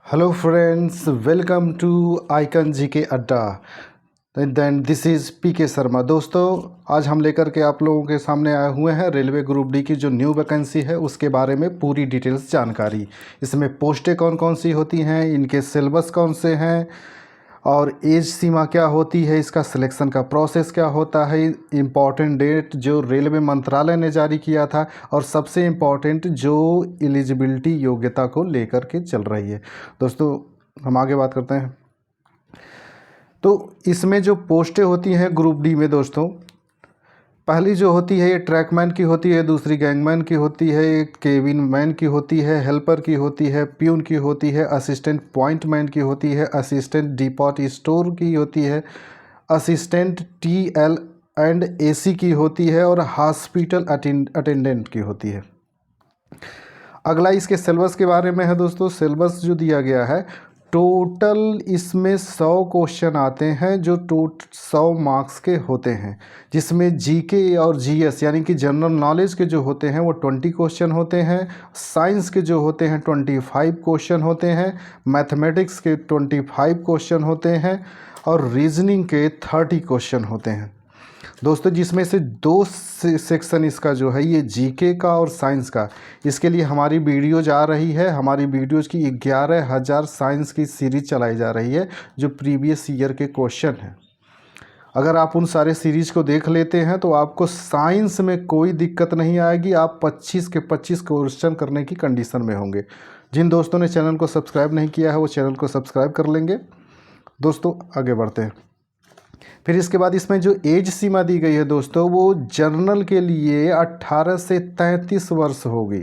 Hello friends, welcome to icon जी के अड्डा। देन दिस इज़ पी के शर्मा। दोस्तों, आज हम लेकर के आप लोगों के सामने आए हुए हैं रेलवे ग्रुप डी की जो न्यू वैकेंसी है उसके बारे में पूरी डिटेल्स जानकारी। इसमें पोस्टें कौन कौन सी होती हैं, इनके सिलेबस कौन से हैं और एज सीमा क्या होती है, इसका सिलेक्शन का प्रोसेस क्या होता है, इम्पॉर्टेंट डेट जो रेलवे मंत्रालय ने जारी किया था और सबसे इम्पॉर्टेंट जो एलिजिबिलिटी योग्यता को लेकर के चल रही है। दोस्तों, हम आगे बात करते हैं। तो इसमें जो पोस्टें होती हैं ग्रुप डी में, दोस्तों, पहली जो होती है ये ट्रैकमैन की होती है, दूसरी गैंगमैन की होती है, एक केबिन मैन की होती है, हेल्पर की होती है, प्यून की होती है, असिस्टेंट पॉइंट मैन की होती है, असिस्टेंट डिपॉट स्टोर की होती है, असिस्टेंट टीएल एंड एसी की होती है और हॉस्पिटल अटेंडेंट की होती है। अगला इसके सिलेबस के बारे में है। दोस्तों, सिलेबस जो दिया गया है, टोटल इसमें 100 क्वेश्चन आते हैं जो 100 मार्क्स के होते हैं, जिसमें जीके और जीएस यानी कि जनरल नॉलेज के जो होते हैं वो 20 क्वेश्चन होते हैं, साइंस के जो होते हैं 25 क्वेश्चन होते हैं, मैथमेटिक्स के 25 क्वेश्चन होते हैं और रीजनिंग के 30 क्वेश्चन होते हैं। दोस्तों, जिसमें से दो सेक्शन इसका जो है ये जीके का और साइंस का, इसके लिए हमारी वीडियोज आ रही है। हमारी वीडियोज की 11,000 साइंस की सीरीज चलाई जा रही है जो प्रीवियस ईयर के क्वेश्चन हैं। अगर आप उन सारे सीरीज को देख लेते हैं तो आपको साइंस में कोई दिक्कत नहीं आएगी। आप 25 के 25 क्वेश्चन करने की कंडीशन में होंगे। जिन दोस्तों ने चैनल को सब्सक्राइब नहीं किया है वो चैनल को सब्सक्राइब कर लेंगे। दोस्तों, आगे बढ़ते हैं। फिर इसके बाद इसमें जो एज सीमा दी गई है दोस्तों, वो जनरल के लिए 18 से 33 वर्ष होगी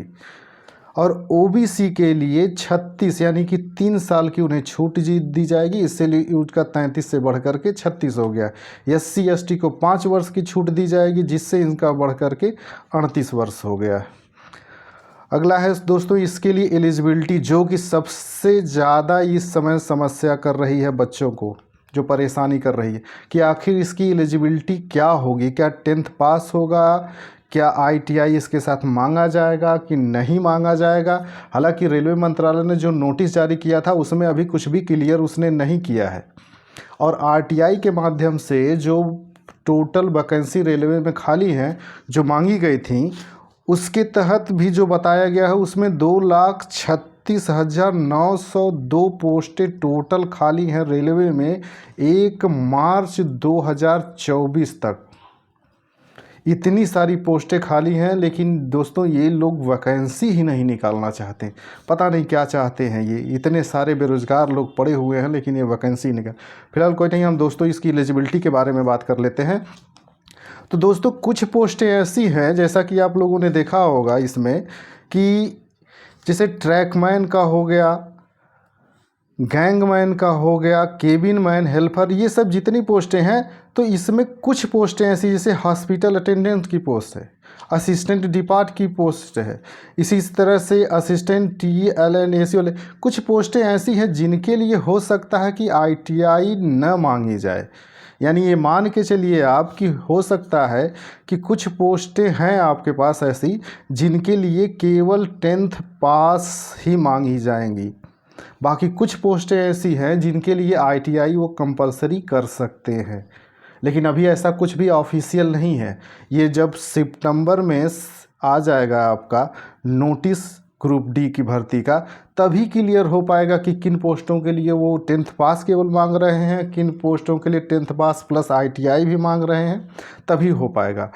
और ओबीसी के लिए 36 यानी कि 3 साल की उन्हें छूट दी जाएगी। इसलिए उसका 33 से बढ़ कर के 36 हो गया। SC ST को 5 वर्ष की छूट दी जाएगी, जिससे इनका बढ़ कर के 38 वर्ष हो गया। अगला है दोस्तों इसके लिए एलिजिबिलिटी, जो कि सबसे ज़्यादा इस समय समस्या कर रही है बच्चों को, जो परेशानी कर रही है कि आखिर इसकी एलिजिबिलिटी क्या होगी। क्या 10th पास होगा, क्या ITI इसके साथ मांगा जाएगा कि नहीं मांगा जाएगा। हालांकि रेलवे मंत्रालय ने जो नोटिस जारी किया था उसमें अभी कुछ भी क्लियर उसने नहीं किया है। और RTI के माध्यम से जो टोटल वैकेंसी रेलवे में खाली हैं जो मांगी गई थी, उसके तहत भी जो बताया गया है उसमें 2,36,902 पोस्टें टोटल खाली हैं रेलवे में 1 मार्च 2024 तक। इतनी सारी पोस्टें खाली हैं, लेकिन दोस्तों ये लोग वैकेंसी ही नहीं निकालना चाहते। पता नहीं क्या चाहते हैं ये। इतने सारे बेरोज़गार लोग पड़े हुए हैं लेकिन ये वैकेंसी निकाल। फिलहाल कोई नहीं, हम दोस्तों इसकी एलिजिबिलिटी के बारे में बात कर लेते हैं। तो दोस्तों, कुछ पोस्टें ऐसी हैं जैसा कि आप लोगों ने देखा होगा इसमें कि जैसे ट्रैकमैन का हो गया, गैंगमैन का हो गया, केबिन मैन, हेल्पर, ये सब जितनी पोस्टें हैं, तो इसमें कुछ पोस्टें ऐसी जैसे हॉस्पिटल अटेंडेंट की पोस्ट है, असिस्टेंट डिपार्ट की पोस्ट है, इसी तरह से असिस्टेंट TEL एंड AC वाले कुछ पोस्टें ऐसी हैं जिनके लिए हो सकता है कि ITI न मांगी जाए। यानी ये मान के चलिए आप कि हो सकता है कि कुछ पोस्टें हैं आपके पास ऐसी जिनके लिए केवल 10th पास ही मांगी जाएंगी। बाकी कुछ पोस्टें ऐसी हैं जिनके लिए ITI वो कंपलसरी कर सकते हैं, लेकिन अभी ऐसा कुछ भी ऑफिशियल नहीं है। ये जब सितंबर में आ जाएगा आपका नोटिस ग्रुप डी की भर्ती का, तभी क्लियर हो पाएगा कि किन पोस्टों के लिए वो 10th पास केवल मांग रहे हैं, किन पोस्टों के लिए 10th पास प्लस ITI भी मांग रहे हैं। तभी हो पाएगा,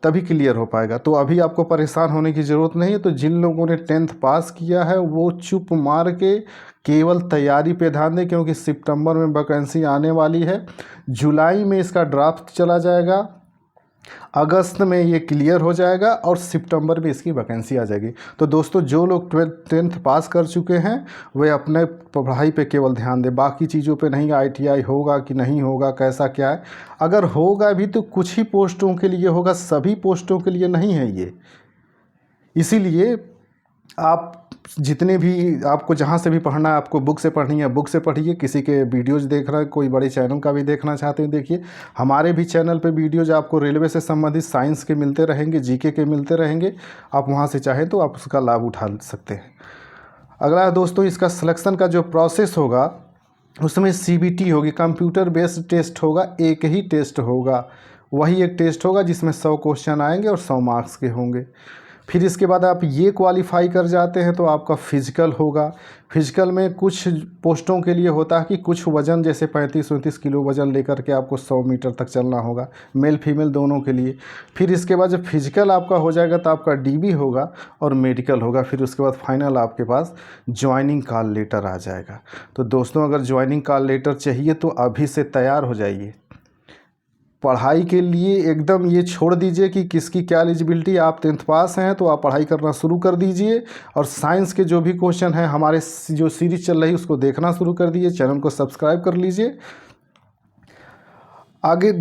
तभी क्लियर हो पाएगा। तो अभी आपको परेशान होने की ज़रूरत नहीं है। तो जिन लोगों ने 10th पास किया है वो चुप मार के केवल तैयारी पे ध्यान दें, क्योंकि सितंबर में वैकेंसी आने वाली है। जुलाई में इसका ड्राफ्ट चला जाएगा, अगस्त में ये क्लियर हो जाएगा और सितंबर में इसकी वैकेंसी आ जाएगी। तो दोस्तों, जो लोग 10th पास कर चुके हैं वे अपने पढ़ाई पे केवल ध्यान दें, बाकी चीज़ों पे नहीं। ITI होगा कि नहीं होगा, कैसा क्या है, अगर होगा भी तो कुछ ही पोस्टों के लिए होगा, सभी पोस्टों के लिए नहीं है ये। इसीलिए आप जितने भी आपको जहाँ से भी पढ़ना है, आपको बुक से पढ़नी है बुक से पढ़िए, किसी के वीडियोज़ देख रहे हैं, कोई बड़े चैनल का भी देखना चाहते हैं देखिए। हमारे भी चैनल पे वीडियोज़ आपको रेलवे से संबंधित साइंस के मिलते रहेंगे, GK के मिलते रहेंगे। आप वहाँ से चाहें तो आप उसका लाभ उठा सकते हैं। अगला है दोस्तों इसका सिलेक्शन का जो प्रोसेस होगा उसमें CBT होगी, कंप्यूटर बेस्ड टेस्ट होगा। एक ही टेस्ट होगा, वही एक टेस्ट होगा जिसमें 100 क्वेश्चन आएंगे और 100 मार्क्स के होंगे। फिर इसके बाद आप ये क्वालिफाई कर जाते हैं तो आपका फिजिकल होगा। फिजिकल में कुछ पोस्टों के लिए होता है कि कुछ वज़न जैसे 35-39 किलो वज़न लेकर के आपको 100 मीटर तक चलना होगा, मेल फीमेल दोनों के लिए। फिर इसके बाद जब फिजिकल आपका हो जाएगा तो आपका DB होगा और मेडिकल होगा। फिर उसके बाद फाइनल आपके पास ज्वाइनिंग कॉल लेटर आ जाएगा। तो दोस्तों अगर ज्वाइनिंग कॉल लेटर चाहिए तो अभी से तैयार हो जाइए। पढ़ाई के लिए एकदम ये छोड़ दीजिए कि किसकी क्या एलिजिबिलिटी, आप 10th पास हैं तो आप पढ़ाई करना शुरू कर दीजिए। और साइंस के जो भी क्वेश्चन हैं हमारे जो सीरीज चल रही है उसको देखना शुरू कर दीजिए। चैनल को सब्सक्राइब कर लीजिए। आगे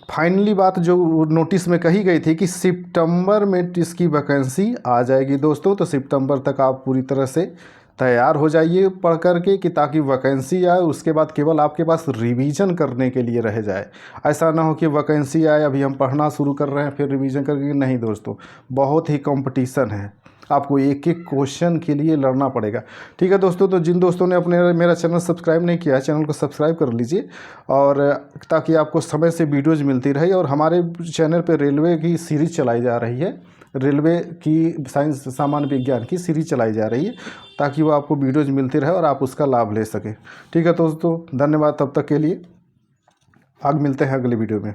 फाइनली बात जो नोटिस में कही गई थी कि सितंबर में इसकी वैकेंसी आ जाएगी दोस्तों। तो सितंबर तक आप पूरी तरह से तैयार हो जाइए पढ़ कर के कि ताकि वैकेंसी आए उसके बाद केवल आपके पास रिवीजन करने के लिए रह जाए। ऐसा ना हो कि वैकेंसी आए अभी हम पढ़ना शुरू कर रहे हैं फिर रिवीजन करके, नहीं दोस्तों, बहुत ही कंपटीशन है, आपको एक एक क्वेश्चन के लिए लड़ना पड़ेगा। ठीक है दोस्तों, तो जिन दोस्तों ने अपने मेरा चैनल सब्सक्राइब नहीं किया है चैनल को सब्सक्राइब कर लीजिए, और ताकि आपको समय से वीडियोज़ मिलती रहे। और हमारे चैनल पर रेलवे की सीरीज़ चलाई जा रही है, रेलवे की साइंस सामान्य विज्ञान की सीरीज़ चलाई जा रही है, ताकि वो आपको वीडियोज़ मिलती रहे और आप उसका लाभ ले सकें। ठीक है दोस्तों, धन्यवाद तब तक के लिए। आगे मिलते हैं अगले वीडियो में।